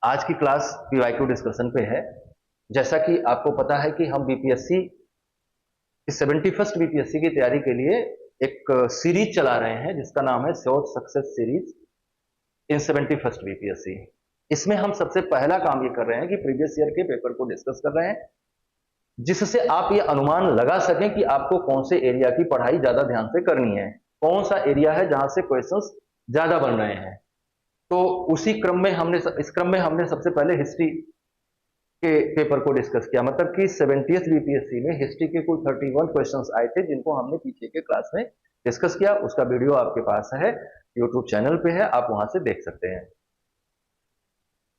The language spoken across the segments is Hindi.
आज की क्लास पीवाईक्यू डिस्कशन पे है। जैसा कि आपको पता है कि हम बीपीएससी की 71st बीपीएससी की तैयारी के लिए एक सीरीज चला रहे हैं जिसका नाम है sure success series in 71st BPSC. इसमें हम सबसे पहला काम ये कर रहे हैं कि प्रीवियस ईयर के पेपर को डिस्कस कर रहे हैं, जिससे आप ये अनुमान लगा सकें कि आपको कौन से एरिया की पढ़ाई ज्यादा ध्यान से करनी है, कौन सा एरिया है जहां से क्वेश्चंस ज्यादा बन रहे हैं। तो उसी क्रम में हमने सबसे पहले हिस्ट्री के पेपर को डिस्कस किया, मतलब कि 70th बीपीएससी में हिस्ट्री के कुल 31 क्वेश्चंस आए थे जिनको हमने पीछे के क्लास में डिस्कस किया। उसका वीडियो आपके पास है, यूट्यूब चैनल पे है, आप वहां से देख सकते हैं।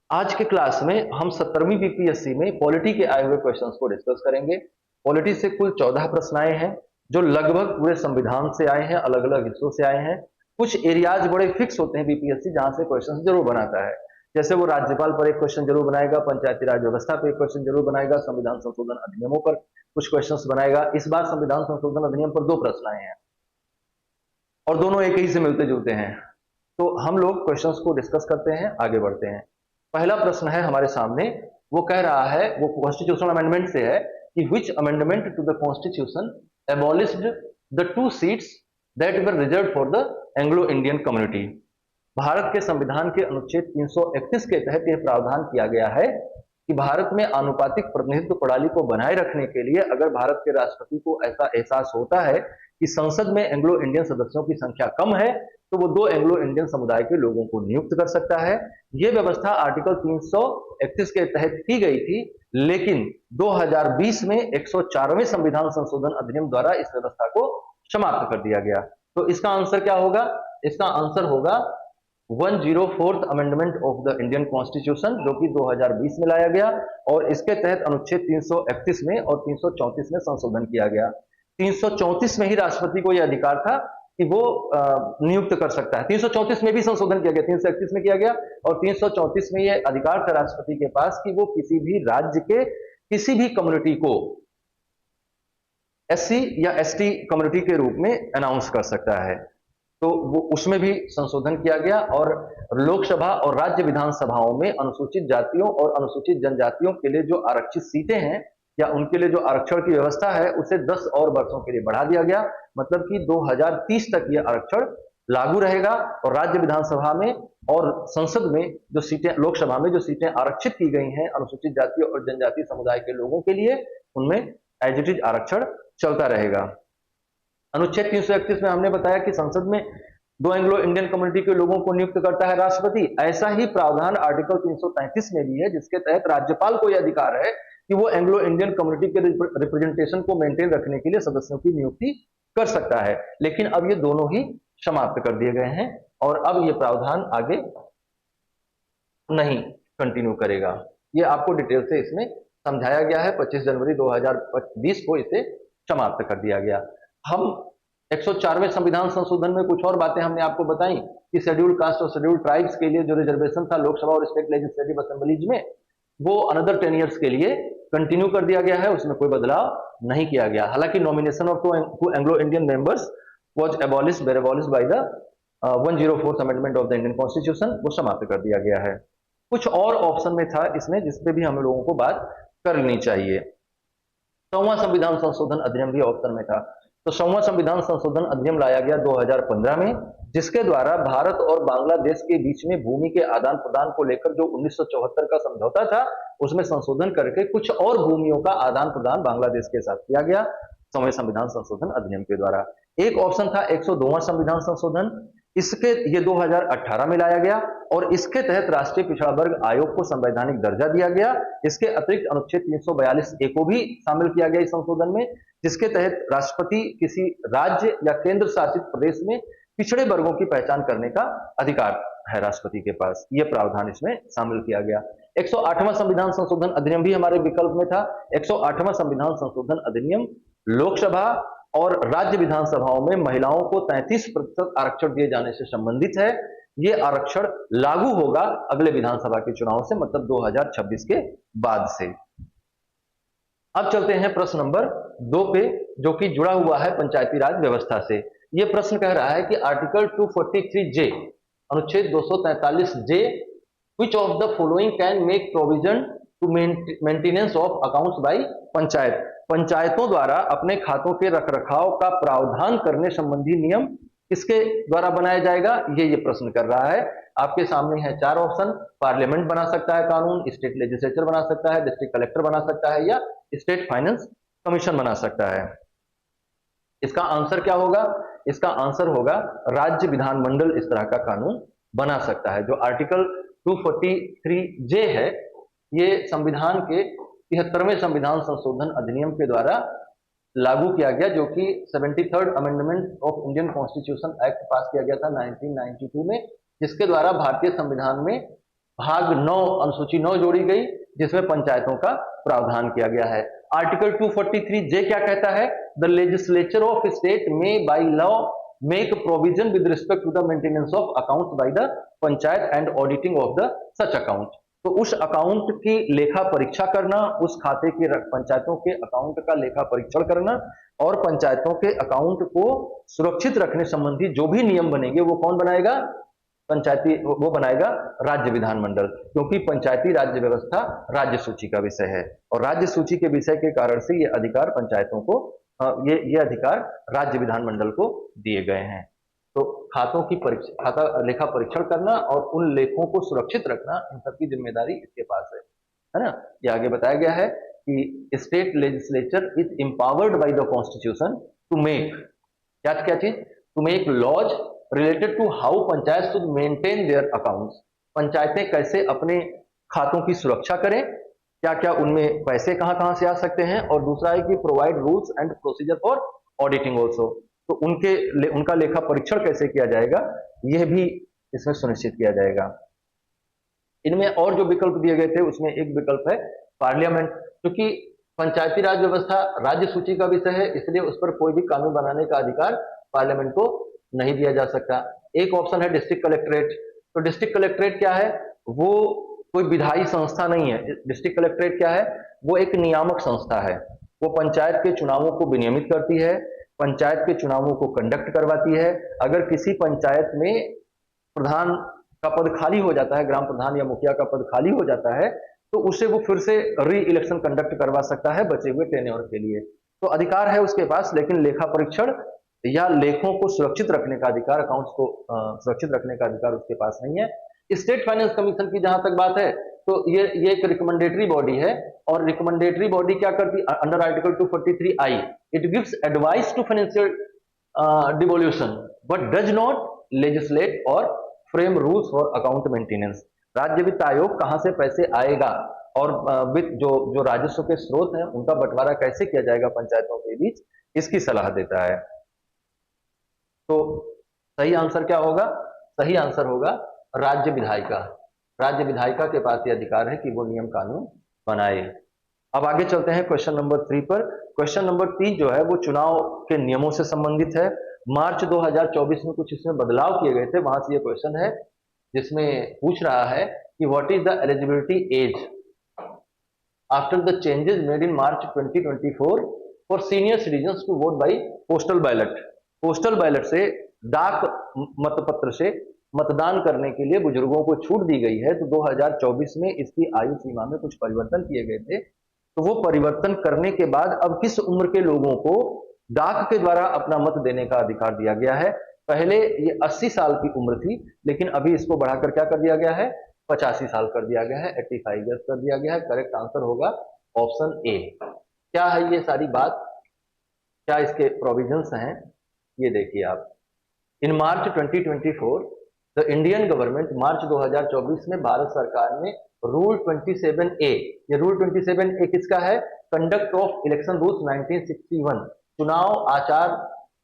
आज के क्लास में हम 70वीं बीपीएससी में पॉलिटी के आए हुए क्वेश्चंस को डिस्कस करेंगे। पॉलिटी से कुल 14 प्रश्न आए हैं जो लगभग पूरे संविधान से आए हैं, अलग अलग हिस्सों से आए हैं। कुछ एरियाज बड़े फिक्स होते हैं बीपीएससी जहां से क्वेश्चन जरूर बनाता है, जैसे वो राज्यपाल पर एक क्वेश्चन जरूर बनाएगा, पंचायती राज व्यवस्था पर एक क्वेश्चन जरूर बनाएगा, संविधान संशोधन अधिनियमों पर कुछ क्वेश्चन बनाएगा। इस बार संविधान संशोधन अधिनियम पर 2 प्रश्न आए हैं और दोनों एक ही से मिलते जुलते हैं। तो हम लोग क्वेश्चंस को डिस्कस करते हैं, आगे बढ़ते हैं। पहला प्रश्न है हमारे सामने, वो कह रहा है, वो कॉन्स्टिट्यूशनल अमेंडमेंट से है कि which amendment to the constitution abolished the 2 seats that were reserved for the Anglo Indian community. Bharat के संविधान के अनुच्छेद 331 के तहत यह प्रावधान किया गया है कि भारत में आनुपातिक प्रतिनिधित्व प्रणाली को बनाए रखने के लिए अगर भारत के राष्ट्रपति को ऐसा एहसास होता है कि संसद में एंग्लो इंडियन सदस्यों की संख्या कम है, तो वो 2 एंग्लो इंडियन समुदाय के लोगों को नियुक्त कर सकता है। ये व्यवस्था आर्टिकल 331 के तहत की गई थी, लेकिन 2020 में 104वें संविधान संशोधन अधिनियम द्वारा इस व्यवस्था को समाप्त कर दिया गया। तो इसका आंसर क्या होगा? इसका आंसर होगा 104th amendment of the Indian constitution, जो कि 2020 में लाया गया और इसके तहत अनुच्छेद 331 में और 334 में संशोधन किया गया। 334 में ही राष्ट्रपति को यह अधिकार था कि वो नियुक्त कर सकता है। 334 में भी संशोधन किया गया, 331 में किया गया और 334 में यह अधिकार था राष्ट्रपति के पास कि वो किसी भी राज्य के किसी भी कम्युनिटी को एससी या एसटी कम्युनिटी के रूप में अनाउंस कर सकता है। तो वो उसमें भी संशोधन किया गया और लोकसभा और राज्य विधानसभाओं में अनुसूचित जातियों और अनुसूचित जनजातियों के लिए जो आरक्षित सीटें हैं या उनके लिए जो आरक्षण की व्यवस्था है उसे 10 और वर्षों के लिए बढ़ा दिया गया, मतलब कि 2030 तक यह आरक्षण लागू रहेगा। और राज्य विधानसभा में और संसद में जो सीटें, लोकसभा में जो सीटें आरक्षित की गई हैं अनुसूचित जाति और जनजाति समुदाय के लोगों के लिए, उनमें एज इट इज आरक्षण चलता रहेगा। अनुच्छेद 331 में हमने बताया कि संसद में 2 एंग्लो इंडियन कम्युनिटी के लोगों को नियुक्त करता है राष्ट्रपति। ऐसा ही प्रावधान आर्टिकल 333 में भी है, जिसके तहत राज्यपाल को यह अधिकार है कि वो एंग्लो इंडियन कम्युनिटी के रिप्रेजेंटेशन को मेंटेन रखने के लिए सदस्यों की नियुक्ति कर सकता है। लेकिन अब ये दोनों ही समाप्त कर दिए गए हैं और अब ये प्रावधान आगे नहीं कंटिन्यू करेगा। ये आपको डिटेल से इसमें समझाया गया है। 25 जनवरी 2020 को इसे समाप्त कर दिया गया। हम 104वें संविधान संशोधन में कुछ और बातें हमने आपको बताई कि शेड्यूल्ड कास्ट और शेड्यूल्ड ट्राइब्स के लिए जो रिजर्वेशन था लोकसभा और स्टेट लेजिस्लेटिव असेंबलीज में, वो अनदर 10 ईयर्स के लिए कंटिन्यू कर दिया गया है, उसमें कोई बदलाव नहीं किया गया। हालांकि nomination of two Anglo Indian members was abolished by the 104th amendment of the Indian constitution, वो समाप्त कर दिया गया है। कुछ और ऑप्शन में था इसमें जिसपे भी हम लोगों को बात करनी चाहिए। 100वां संविधान संशोधन अधिनियम भी ऑप्शन में था। तो 100वां संविधान संशोधन अधिनियम लाया गया 2015 में, जिसके द्वारा भारत और बांग्लादेश के बीच में भूमि के आदान प्रदान को लेकर जो 1974 का समझौता था उसमें संशोधन करके कुछ और भूमियों का आदान प्रदान बांग्लादेश के साथ किया गया 100वें संविधान संशोधन अधिनियम के द्वारा। एक ऑप्शन था 102वां संविधान संशोधन, इसके ये 2018 में लाया गया और इसके तहत राष्ट्रीय पिछड़ा वर्ग आयोग को संवैधानिक दर्जा दिया गया। इसके अतिरिक्त अनुच्छेद 342 ए को भी शामिल किया गया इस संशोधन में, जिसके तहत राष्ट्रपति किसी राज्य या केंद्र शासित प्रदेश में पिछड़े वर्गों की पहचान करने का अधिकार है राष्ट्रपति के पास। यह प्रावधान इसमें शामिल किया गया। 108वां संविधान संशोधन अधिनियम भी हमारे विकल्प में था। 108वां संविधान संशोधन अधिनियम लोकसभा और राज्य विधानसभाओं में महिलाओं को 33% आरक्षण दिए जाने से संबंधित है। यह आरक्षण लागू होगा अगले विधानसभा के चुनाव से, मतलब 2026 के बाद से। अब चलते हैं प्रश्न नंबर 2 पे, जो कि जुड़ा हुआ है पंचायती राज व्यवस्था से। यह प्रश्न कह रहा है कि आर्टिकल 243 जे, अनुच्छेद 243 जे Which of the following can make provision to maintenance of accounts by panchayat? पंचायतों द्वारा अपने खातों के रखरखाव का प्रावधान करने संबंधी नियम किसके द्वारा बनाया जाएगा, ये प्रश्न कर रहा है। आपके सामने है चार ऑप्शन। पार्लियामेंट बना सकता है कानून, स्टेट लेजिस्लेचर बना सकता है, डिस्ट्रिक्ट कलेक्टर बना सकता है, या स्टेट फाइनेंस कमीशन बना सकता है। इसका आंसर क्या होगा? इसका आंसर होगा राज्य विधानमंडल इस तरह का कानून बना सकता है। जो आर्टिकल 243 जे है, ये संविधान के 73वें संविधान संशोधन अधिनियम के द्वारा लागू किया गया, जो कि 73rd amendment of Indian constitution act पास किया गया था 1992 में, जिसके द्वारा भारतीय संविधान में भाग 9 अनुसूची 9 जोड़ी गई, जिसमें पंचायतों का प्रावधान किया गया है। आर्टिकल 243 जे क्या कहता है? The legislature of state may by law make provision with respect to the maintenance of account by the panchayat and auditing of the such account. तो उस अकाउंट की लेखा परीक्षा करना, उस खाते के पंचायतों के अकाउंट का लेखा परीक्षण करना और पंचायतों के अकाउंट को सुरक्षित रखने संबंधी जो भी नियम बनेंगे वो कौन बनाएगा? पंचायती, वो बनाएगा राज्य विधानमंडल, क्योंकि पंचायती राज्य व्यवस्था राज्य सूची का विषय है और राज्य सूची के विषय के कारण से ये अधिकार पंचायतों को, ये अधिकार राज्य विधानमंडल को दिए गए हैं। तो खातों की खाता लेखा परीक्षण करना और उन लेखों को सुरक्षित रखना, इन सबकी जिम्मेदारी इसके पास है ना। ये आगे बताया गया है कि state legislature is empowered by the constitution to make क्या चीज? To make laws related to how panchayat should maintain their accounts. पंचायतें कैसे अपने खातों की सुरक्षा करें, क्या क्या उनमें पैसे कहां से आ सकते हैं, और दूसरा है कि provide rules and procedure for auditing also. तो उनका लेखा परीक्षण कैसे किया जाएगा, यह भी इसमें सुनिश्चित किया जाएगा। इनमें और जो विकल्प दिए गए थे उसमें एक विकल्प है पार्लियामेंट। क्योंकि पंचायती राज व्यवस्था राज्य सूची का विषय है, इसलिए उस पर कोई भी कानून बनाने का अधिकार पार्लियामेंट को नहीं दिया जा सकता। एक ऑप्शन है डिस्ट्रिक्ट कलेक्ट्रेट। तो डिस्ट्रिक्ट कलेक्ट्रेट क्या है? वो कोई विधायी संस्था नहीं है। डिस्ट्रिक्ट कलेक्ट्रेट क्या है? वो एक नियामक संस्था है। वो पंचायत के चुनावों को विनियमित करती है, पंचायत के चुनावों को कंडक्ट करवाती है। अगर किसी पंचायत में प्रधान का पद खाली हो जाता है, ग्राम प्रधान या मुखिया का पद खाली हो जाता है, तो उसे वो फिर से री इलेक्शन कंडक्ट करवा सकता है बचे हुए टेन्योर के लिए। तो अधिकार है उसके पास, लेकिन लेखा परीक्षण या लेखों को सुरक्षित रखने का अधिकार, अकाउंट्स को सुरक्षित रखने का अधिकार उसके पास नहीं है। स्टेट फाइनेंस कमीशन की जहां तक बात है, तो ये एक रिकमेंडेटरी बॉडी है, और रिकमेंडेटरी बॉडी क्या करती है? Under article 243I it gives advice to financial devolution but does not legislate or frame rules for account maintenance. राज्य वित्त आयोग कहां से पैसे आएगा और वित्त जो राजस्व के स्रोत हैं उनका बंटवारा कैसे किया जाएगा पंचायतों के बीच, इसकी सलाह देता है। तो सही आंसर क्या होगा? सही आंसर होगा राज्य विधायिका। राज्य विधायिका के पास ये अधिकार है कि वो नियम कानून बनाए। अब आगे चलते हैं क्वेश्चन नंबर 3 पर। क्वेश्चन नंबर 3 जो है वो चुनाव के नियमों से संबंधित है। मार्च 2024 में कुछ इसमें बदलाव किए गए थे, वहां से ये क्वेश्चन है, जिसमें पूछ रहा है कि what is the eligibility age after the changes made in March 2024 for senior citizens to vote by postal ballot. Postal ballot से, डाक मतपत्र से मतदान करने के लिए बुजुर्गों को छूट दी गई है। तो 2024 में इसकी आयु सीमा में कुछ परिवर्तन किए गए थे। तो वो परिवर्तन करने के बाद अब किस उम्र के लोगों को डाक के द्वारा अपना मत देने का अधिकार दिया गया है? पहले ये 80 साल की उम्र थी, लेकिन अभी इसको बढ़ाकर क्या कर दिया गया है? 85 साल कर दिया गया है, 85 ईयर्स कर दिया गया है। करेक्ट आंसर होगा ऑप्शन ए। क्या है ये सारी बात, क्या इसके प्रोविजंस हैं, ये देखिए आप। इन मार्च 2024 द इंडियन गवर्नमेंट, मार्च 2024 में भारत सरकार ने रूल 27A, ये रूल 27A किसका है? कंडक्ट ऑफ इलेक्शन रूल्स 1961, चुनाव आचार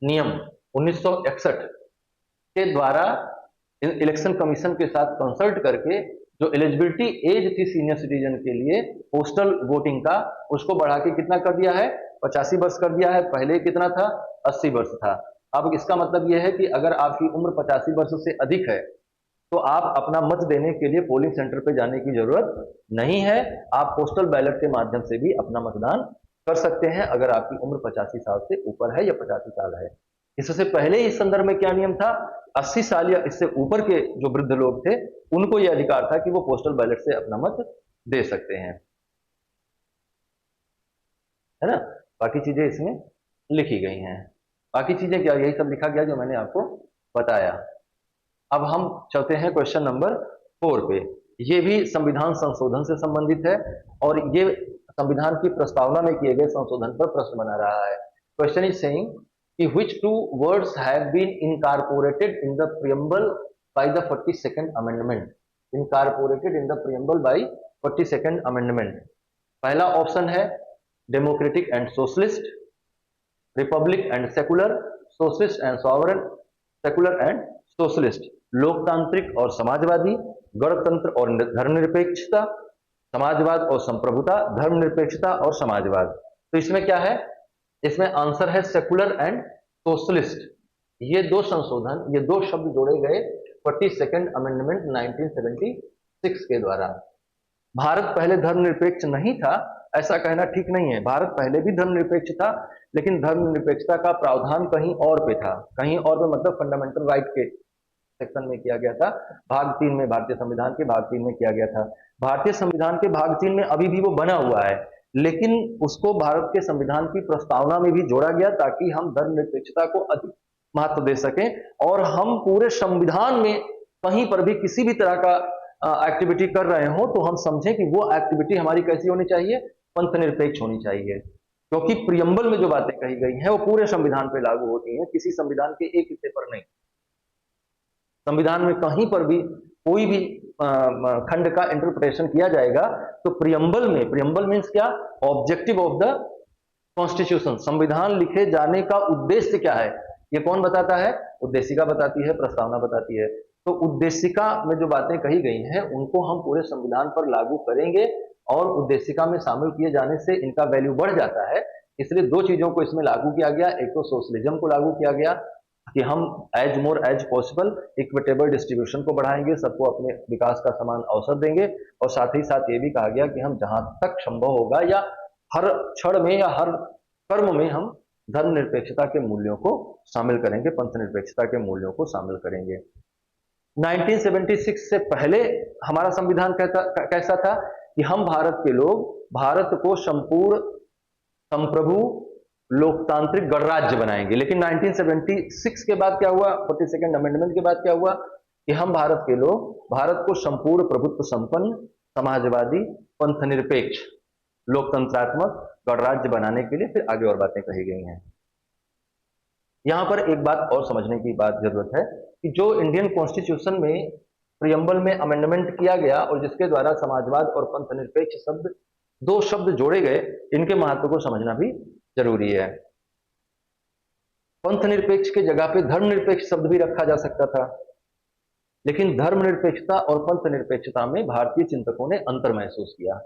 नियम 1961 के द्वारा इलेक्शन कमीशन के साथ कंसल्ट करके जो एलिजिबिलिटी एज थी सीनियर सिटीजन के लिए पोस्टल वोटिंग का, उसको बढ़ा के कितना कर दिया है? 85 वर्ष कर दिया है। पहले कितना था? 80 वर्ष था। अब इसका मतलब यह है कि अगर आपकी उम्र 85 वर्ष से अधिक है तो आप अपना मत देने के लिए पोलिंग सेंटर पे जाने की जरूरत नहीं है। आप पोस्टल बैलेट के माध्यम से भी अपना मतदान कर सकते हैं अगर आपकी उम्र 85 साल से ऊपर है या 85 साल है। इससे पहले इस संदर्भ में क्या नियम था, 80 साल या इससे ऊपर के जो वृद्ध लोग थे उनको यह अधिकार था कि वो पोस्टल बैलेट से अपना मत दे सकते हैं, है ना। बाकी चीजें इसमें लिखी गई हैं। बाकी चीजें क्या, यही सब लिखा गया जो मैंने आपको बताया। अब हम चलते हैं क्वेश्चन नंबर 4 पे। ये भी संविधान संशोधन से संबंधित है और ये संविधान की प्रस्तावना में किए गए संशोधन पर प्रश्न बना रहा है। क्वेश्चन इज सेइंग कि which two words have been incorporated in the preamble by the 42nd amendment? Incorporated in the preamble by 42nd amendment. पहला ऑप्शन है democratic and socialist, Republic and secular, socialist and sovereign, secular and socialist, लोकतांत्रिक और समाजवादी, गणतंत्र और धर्मनिरपेक्षता, समाजवाद और संप्रभुता, धर्मनिरपेक्षता और समाजवाद। तो इसमें क्या है, इसमें आंसर है सेकुलर एंड सोशलिस्ट। ये दो संशोधन, ये दो शब्द जोड़े गए 42nd अमेंडमेंट 1976 के द्वारा। भारत पहले धर्मनिरपेक्ष नहीं था ऐसा कहना ठीक नहीं है। भारत पहले भी धर्मनिरपेक्ष था, लेकिन धर्मनिरपेक्षता का प्रावधान कहीं और पे था। कहीं और पे मतलब फंडामेंटल राइट के सेक्शन में किया गया था, भाग 3 में, भारतीय संविधान के भाग 3 में किया गया था। भारतीय संविधान के भाग 3 में अभी भी वो बना हुआ है, लेकिन उसको भारत के संविधान की प्रस्तावना में भी जोड़ा गया ताकि हम धर्मनिरपेक्षता को अधिक महत्व दे सकें और हम पूरे संविधान में कहीं पर भी किसी भी तरह का एक्टिविटी कर रहे हो तो हम समझें कि वो एक्टिविटी हमारी कैसी होनी चाहिए, पंथ निरपेक्ष होनी चाहिए। क्योंकि प्रियम्बल में जो बातें कही गई हैं वो पूरे संविधान पर लागू होती हैं, किसी संविधान के एक हिस्से पर नहीं। संविधान में कहीं पर भी कोई भी खंड का इंटरप्रिटेशन किया जाएगा तो प्रियम्बल में, प्रियम्बल मीन्स क्या, ऑब्जेक्टिव ऑफ द कॉन्स्टिट्यूशन, संविधान लिखे जाने का उद्देश्य क्या है, ये कौन बताता है, उद्देशिका बताती है, प्रस्तावना बताती है। तो उद्देशिका में जो बातें कही गई हैं उनको हम पूरे संविधान पर लागू करेंगे और उद्देशिका में शामिल किए जाने से इनका वैल्यू बढ़ जाता है। इसलिए दो चीजों को इसमें लागू किया गया, एक तो सोशलिज्म को लागू किया गया कि हम as more as possible equitable distribution को बढ़ाएंगे, सबको अपने विकास का समान अवसर देंगे, और साथ ही साथ ये भी कहा गया कि हम जहां तक संभव होगा या हर क्षण में या हर कर्म में हम धर्मनिरपेक्षता के मूल्यों को शामिल करेंगे, पंथ निरपेक्षता के मूल्यों को शामिल करेंगे। 1976 से पहले हमारा संविधान कैसा था कि हम भारत के लोग भारत को संपूर्ण संप्रभु लोकतांत्रिक गणराज्य बनाएंगे। लेकिन 1976 के बाद क्या हुआ, 42nd अमेंडमेंट के बाद क्या हुआ कि हम भारत के लोग भारत को संपूर्ण प्रभुत्व संपन्न समाजवादी पंथ निरपेक्ष लोकतंत्रात्मक गणराज्य बनाने के लिए फिर आगे और बातें कही गई हैं। यहां पर एक बात और समझने की बात जरूरत है कि जो इंडियन कॉन्स्टिट्यूशन में प्रियम्बल में अमेंडमेंट किया गया और जिसके द्वारा समाजवाद और पंथ निरपेक्ष शब्द, दो शब्द जोड़े गए, इनके महत्व को समझना भी जरूरी है। पंथ निरपेक्ष के जगह पे धर्मनिरपेक्ष शब्द भी रखा जा सकता था, लेकिन धर्मनिरपेक्षता और पंथ निरपेक्षता में भारतीय चिंतकों ने अंतर महसूस किया।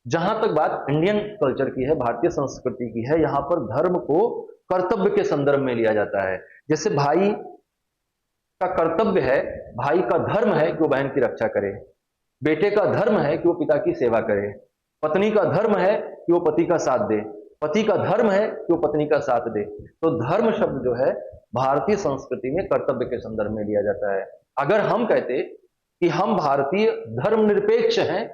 जहां तक बात इंडियन कल्चर की है, भारतीय संस्कृति की है, यहां पर धर्म को कर्तव्य के संदर्भ में लिया जाता है। जैसे भाई का कर्तव्य है, भाई का धर्म है कि वो बहन की रक्षा करे, बेटे का धर्म है कि वो पिता की सेवा करे, पत्नी का धर्म है कि वो पति का साथ दे, पति का धर्म है कि वो पत्नी का साथ दे। तो धर्म शब्द जो है भारतीय संस्कृति में कर्तव्य के संदर्भ में लिया जाता है। अगर हम कहते कि हम भारतीय धर्मनिरपेक्ष हैं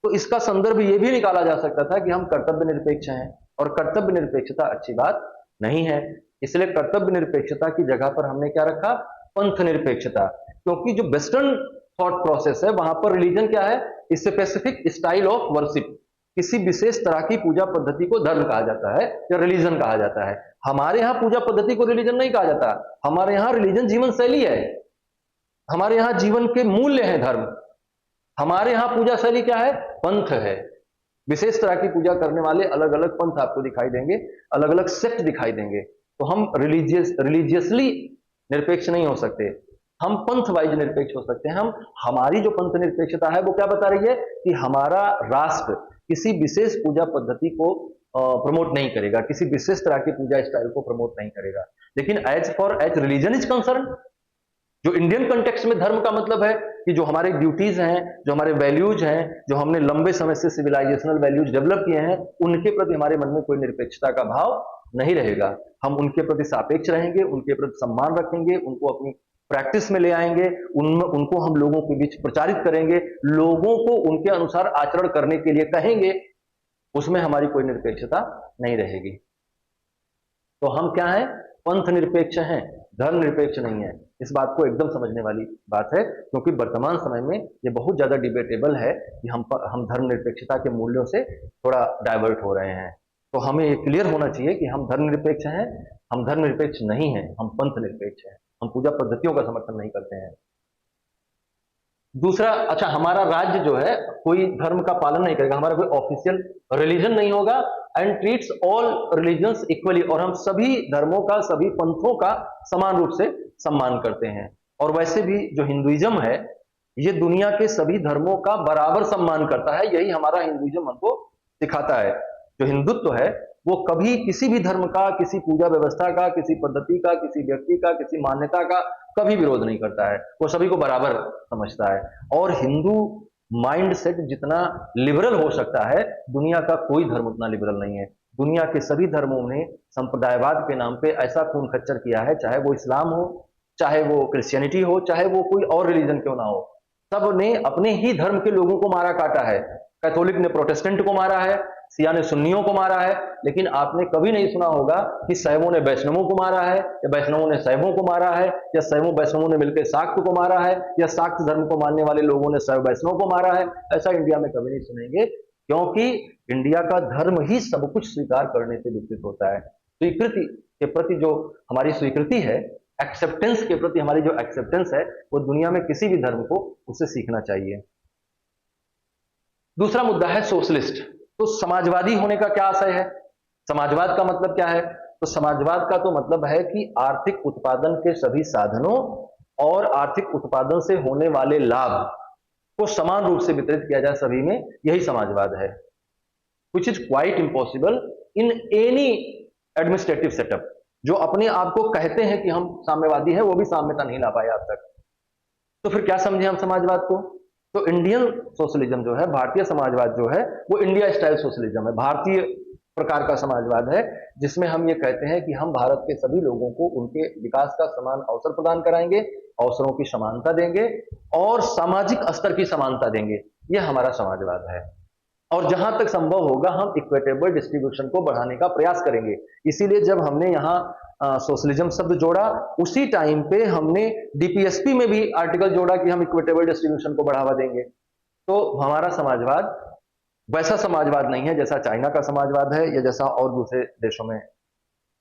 तो इसका संदर्भ ये भी निकाला जा सकता था कि हम कर्तव्य निरपेक्ष हैं, और कर्तव्य निरपेक्षता अच्छी बात नहीं है। इसलिए कर्तव्य निरपेक्षता की जगह पर हमने क्या रखा, पंथ निरपेक्षता। क्योंकि जो वेस्टर्न थॉट प्रोसेस है वहां पर रिलीजन क्या है, स्पेसिफिक स्टाइल ऑफ वर्शिप, किसी विशेष तरह की पूजा पद्धति को धर्म कहा जाता है या रिलीजन कहा जाता है। हमारे यहाँ पूजा पद्धति को रिलीजन नहीं कहा जाता, हमारे यहाँ रिलीजन जीवन शैली है, हमारे यहाँ जीवन के मूल्य हैं धर्म। हमारे यहाँ पूजा शैली क्या है, पंथ है। विशेष तरह की पूजा करने वाले अलग अलग पंथ आपको दिखाई देंगे, अलग अलग सेक्ट दिखाई देंगे। तो हम रिलीजियसली निरपेक्ष नहीं हो सकते, हम पंथ वाइज निरपेक्ष हो सकते हैं। हमारी जो पंथ निरपेक्षता है वो क्या बता रही है कि हमारा राष्ट्र किसी विशेष पूजा पद्धति को प्रमोट नहीं करेगा, किसी विशेष तरह की पूजा स्टाइल को प्रमोट नहीं करेगा। लेकिन एज रिलीजन इज कंसर्न, जो इंडियन कंटेक्स्ट में धर्म का मतलब है कि जो हमारे ड्यूटीज हैं, जो हमारे वैल्यूज हैं, जो हमने लंबे समय से सिविलाइजेशनल वैल्यूज डेवलप किए हैं, उनके प्रति हमारे मन में कोई निरपेक्षता का भाव नहीं रहेगा। हम उनके प्रति सापेक्ष रहेंगे, उनके प्रति सम्मान रखेंगे, उनको अपनी प्रैक्टिस में ले आएंगे, उनको हम लोगों के बीच प्रचारित करेंगे, लोगों को उनके अनुसार आचरण करने के लिए कहेंगे, उसमें हमारी कोई निरपेक्षता नहीं रहेगी। तो हम क्या हैं? पंथ निरपेक्ष हैं, धर्म निरपेक्ष नहीं है। इस बात को एकदम समझने वाली बात है, क्योंकि वर्तमान समय में ये बहुत ज्यादा डिबेटेबल है कि हम धर्म निरपेक्षता के मूल्यों से थोड़ा डाइवर्ट हो रहे हैं। तो हमें ये क्लियर होना चाहिए कि हम धर्म निरपेक्ष हैं, हम धर्म निरपेक्ष नहीं हैं, हम पंथ निरपेक्ष हैं। हम पूजा पद्धतियों का समर्थन नहीं करते हैं। दूसरा, अच्छा, हमारा राज्य जो है कोई धर्म का पालन नहीं करेगा, हमारा कोई ऑफिशियल रिलीजन नहीं होगा, and treats all religions equally, और हम सभी धर्मों का, सभी पंथों का समान रूप से सम्मान करते हैं। और वैसे भी जो हिंदुइज्म है, ये दुनिया के सभी धर्मों का बराबर सम्मान करता है। यही हमारा हिंदुइज्म हमको सिखाता है। जो हिंदुत्व है वो कभी किसी भी धर्म का, किसी पूजा व्यवस्था का, किसी पद्धति का, किसी व्यक्ति का, किसी मान्यता का कभी विरोध नहीं करता है। वो सभी को बराबर समझता है। और हिंदू माइंड सेट जितना लिबरल हो सकता है, दुनिया का कोई धर्म उतना लिबरल नहीं है। दुनिया के सभी धर्मों ने संप्रदायवाद के नाम पे ऐसा खून खच्चर किया है, चाहे वो इस्लाम हो, चाहे वो क्रिश्चियनिटी हो, चाहे वो कोई और रिलीजन क्यों ना हो, सब ने अपने ही धर्म के लोगों को मारा काटा है। कैथोलिक ने प्रोटेस्टेंट को मारा है, सिया ने सुन्नियों को मारा है, लेकिन आपने कभी नहीं सुना होगा कि शैवों ने वैष्णवों को मारा है, या वैष्णवों ने शैवों को मारा है, या शैवों वैष्णवों ने मिलकर शाक्त को मारा है, या शाक्त धर्म को मानने वाले लोगों ने शैव वैष्णव को मारा है। ऐसा इंडिया में कभी नहीं सुनेंगे, क्योंकि इंडिया का धर्म ही सब कुछ स्वीकार करने से विकसित होता है। स्वीकृति के प्रति जो हमारी स्वीकृति है, एक्सेप्टेंस के प्रति हमारी जो एक्सेप्टेंस है, वो दुनिया में किसी भी धर्म को उससे सीखना चाहिए। दूसरा मुद्दा है सोशलिस्ट। तो समाजवादी होने का क्या आशय है? समाजवाद का मतलब क्या है? तो समाजवाद का तो मतलब है कि आर्थिक उत्पादन के सभी साधनों और आर्थिक उत्पादन से होने वाले लाभ को समान रूप से वितरित किया जाए सभी में, यही समाजवाद है। Which is quite impossible in any administrative setup. जो अपने आप को कहते हैं कि हम साम्यवादी हैं, वो भी साम्यता नहीं ला पाए आज तक। तो फिर क्या समझे हम समाजवाद को? तो इंडियन सोशलिज्म जो है, भारतीय समाजवाद जो है, वो इंडिया स्टाइल सोशलिज्म है, भारतीय प्रकार का समाजवाद है, जिसमें हम ये कहते हैं कि हम भारत के सभी लोगों को उनके विकास का समान अवसर प्रदान कराएंगे, अवसरों की समानता देंगे और सामाजिक स्तर की समानता देंगे। यह हमारा समाजवाद है। और जहां तक संभव होगा हम इक्विटेबल डिस्ट्रीब्यूशन को बढ़ाने का प्रयास करेंगे। इसीलिए जब हमने यहाँ सोशलिज्म शब्द जोड़ा, उसी टाइम पे हमने डीपीएसपी में भी आर्टिकल जोड़ा कि हम इक्विटेबल डिस्ट्रीब्यूशन को बढ़ावा देंगे। तो हमारा समाजवाद वैसा समाजवाद नहीं है जैसा चाइना का समाजवाद है, या जैसा और दूसरे देशों में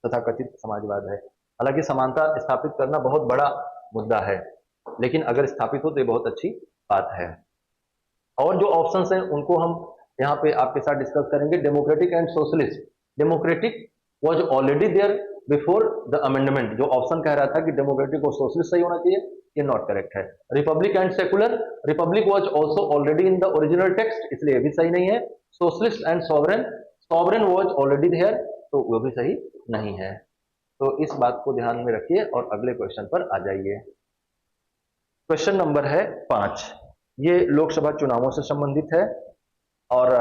तथाकथित समाजवाद है। हालांकि समानता स्थापित करना बहुत बड़ा मुद्दा है, लेकिन अगर स्थापित हो तो ये बहुत अच्छी बात है। और जो ऑप्शंस हैं उनको हम यहाँ पे आपके साथ डिस्कस करेंगे। Democratic and socialist. Democratic was already there before the amendment. जो ऑप्शन कह रहा था कि डेमोक्रेटिक और सोशलिस्ट सही होना चाहिए, ये नॉट करेक्ट है। Republic and secular. Republic was also already in the original text, इसलिए भी सही नहीं है। Socialist and sovereign. Sovereign was already there, तो वो भी सही नहीं है। तो इस बात को ध्यान में रखिए और अगले क्वेश्चन पर आ जाइए। क्वेश्चन नंबर है 5। ये लोकसभा चुनावों से संबंधित है और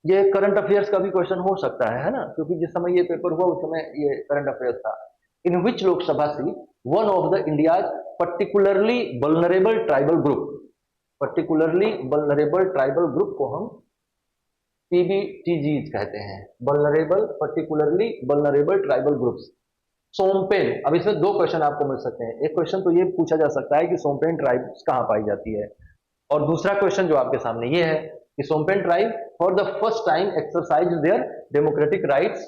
ये करंट अफेयर्स का भी क्वेश्चन हो सकता है ना, क्योंकि जिस समय ये पेपर हुआ उस समय ये करंट अफेयर्स था। In which Lok Sabha seat one of the India's particularly vulnerable tribal group. Particularly vulnerable tribal group को हम पीबीटीजीज कहते हैं, vulnerable particularly vulnerable tribal groups. Shompen. अब इसमें 2 क्वेश्चन आपको मिल सकते हैं। एक क्वेश्चन तो ये पूछा जा सकता है कि सोमपेन ट्राइब्स कहां पाई जाती है, और दूसरा क्वेश्चन जो आपके सामने ये है कि Shompen tribe for the first time exercise their democratic rights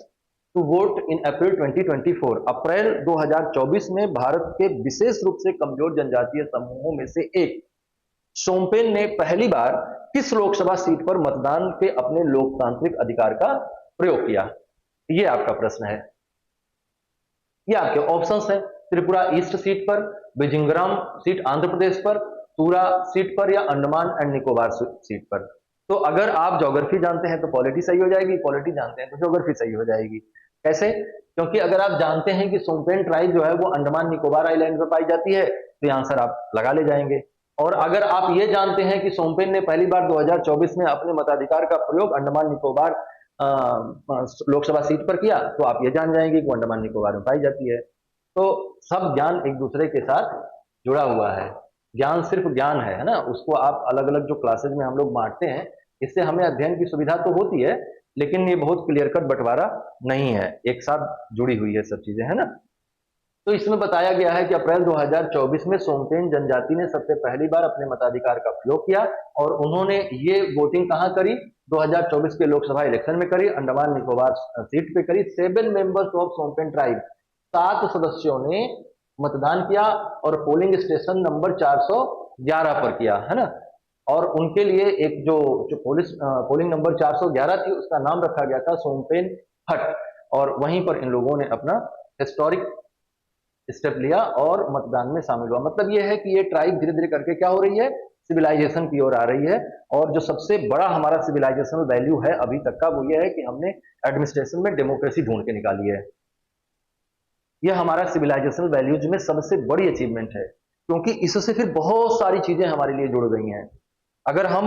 to vote in April 2024। April 2024 में भारत के विशेष रूप से कमजोर जनजातीय समूहों में से एक सोमपेन ने पहली बार किस लोकसभा सीट पर मतदान के अपने लोकतांत्रिक अधिकार का प्रयोग किया? यह आपका प्रश्न है। ये आपके ऑप्शंस हैं। त्रिपुरा ईस्ट सीट पर, विजिंगराम सीट आंध्र प्रदेश पर, सूरा सीट पर, या अंडमान एंड निकोबार सीट पर। तो अगर आप ज्योग्राफी जानते हैं तो पॉलिटी सही हो जाएगी, पॉलिटी जानते हैं तो ज्योग्राफी सही हो जाएगी। कैसे? क्योंकि अगर आप जानते हैं कि सोमपेन ट्राइब जो है वो अंडमान निकोबार आइलैंड पर पाई जाती है, तो ये आंसर आप लगा ले जाएंगे। और अगर आप ये जानते हैं कि सोमपेन ने पहली बार 2024 में अपने मताधिकार का प्रयोग अंडमान निकोबार लोकसभा सीट पर किया, तो आप ये जान जाएंगे कि वो अंडमान निकोबार में पाई जाती है। तो सब ज्ञान एक दूसरे के साथ जुड़ा हुआ है। ज्ञान सिर्फ ज्ञान है ना, उसको आप अलग अलग जो क्लासेज में हम लोग बांटते हैं, इससे हमें अध्ययन की सुविधा तो होती है, लेकिन ये बहुत क्लियर कट बंटवारा नहीं है, एक साथ जुड़ी हुई है सब चीजें, है ना। तो इसमें बताया गया है कि अप्रैल 2024 में सोमपेन जनजाति ने सबसे पहली बार अपने मताधिकार का प्रयोग किया, और उन्होंने ये वोटिंग कहां करी, 2024 के लोकसभा इलेक्शन में करी, अंडमान निकोबार सीट पे करी। 7 मेंबर्स ऑफ सोमपेन ट्राइब, 7 सदस्यों ने मतदान किया, और पोलिंग स्टेशन नंबर 411 पर किया, है ना। और उनके लिए एक जो पोलिंग नंबर 411 थी, उसका नाम रखा गया था सोमपेन हट, और वहीं पर इन लोगों ने अपना हिस्टोरिक स्टेप लिया और मतदान में शामिल हुआ। मतलब यह है कि ये ट्राइब धीरे धीरे करके क्या हो रही है, सिविलाइजेशन की ओर आ रही है। और जो सबसे बड़ा हमारा सिविलाइजेशनल वैल्यू है अभी तक का, वो ये है कि हमने एडमिनिस्ट्रेशन में डेमोक्रेसी ढूंढ के निकाली है। ये हमारा सिविलाइजेशनल वैल्यूज में सबसे बड़ी अचीवमेंट है, क्योंकि इससे फिर बहुत सारी चीजें हमारे लिए जुड़ गई हैं। अगर हम